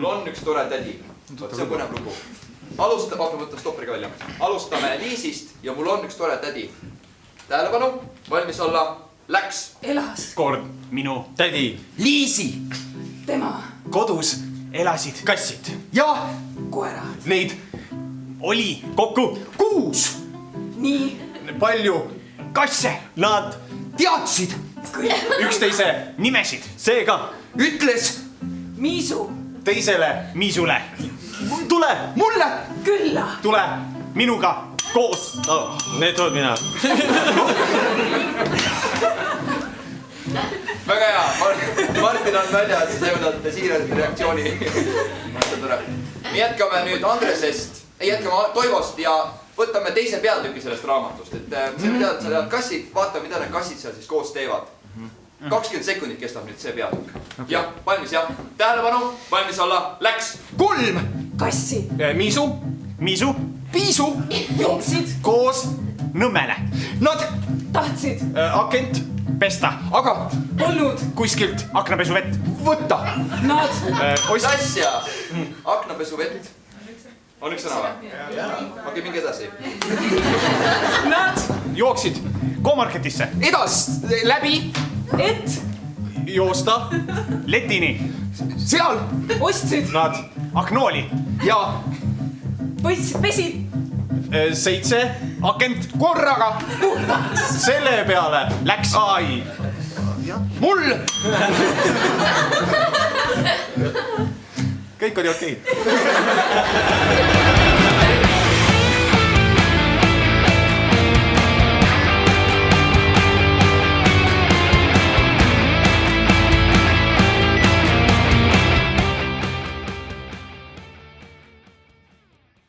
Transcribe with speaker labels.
Speaker 1: mul on üks tore tädi. See on põnev lugu. Hakkame võtta stopperiga välja. Alustame Liisist ja mul on üks tore tädi. Tähelepanu, valmis olla, läks.
Speaker 2: Elas.
Speaker 3: Kord minu
Speaker 4: tädi
Speaker 3: Liisi.
Speaker 2: Tema.
Speaker 3: Kodus elasid kassid.
Speaker 4: ja
Speaker 2: Koerad.
Speaker 4: neid
Speaker 3: Oli kokku
Speaker 4: 6.
Speaker 2: Nii.
Speaker 4: Palju
Speaker 3: kasse.
Speaker 4: nad teadsid
Speaker 3: Üksteise nimesid.
Speaker 4: seega ütles
Speaker 2: Miisu.
Speaker 4: teisele
Speaker 3: Miisule.
Speaker 4: tule mulle
Speaker 2: Külla.
Speaker 3: Tule minuga koos.
Speaker 4: need tuleb mina.
Speaker 1: Väga hea, Martin on väljas, see võtate siiralt reaktsiooni. Me jätkame nüüd Andresest, jätkame Toivost ja võtame teise peatüki sellest raamatust. Et see mida sa tead kassid, vaatame mida need kassid seal siis koos teevad. 20 sekundit kestab nüüd see peatükk. Jah, valmis jah. Tähelepanu, valmis olla, läks.
Speaker 4: 3
Speaker 2: Kassi.
Speaker 4: Miisu
Speaker 3: Miisu
Speaker 4: Piisu
Speaker 2: Jooksid.
Speaker 4: koos
Speaker 3: Nõmmele.
Speaker 4: nad
Speaker 2: Tahtsid.
Speaker 4: agent
Speaker 3: Pesta.
Speaker 4: aga
Speaker 2: Polnud.
Speaker 4: kuskilt
Speaker 3: Aknapesuvett.
Speaker 4: võtta
Speaker 2: Nad.
Speaker 1: Mis asja? Aknapesuvett. On üks sõna või? Okei, minge edasi.
Speaker 2: Nad.
Speaker 4: jooksid
Speaker 3: K-Marketisse.
Speaker 4: läbi
Speaker 2: Et.
Speaker 4: joosta
Speaker 3: Letini.
Speaker 4: seal
Speaker 2: Ostsid.
Speaker 4: nad
Speaker 3: Agnooli.
Speaker 4: ja
Speaker 2: Pesid.
Speaker 4: 7
Speaker 3: Agent.
Speaker 4: korraga selle peale
Speaker 3: Läks.
Speaker 4: ai mul kõik oli okei.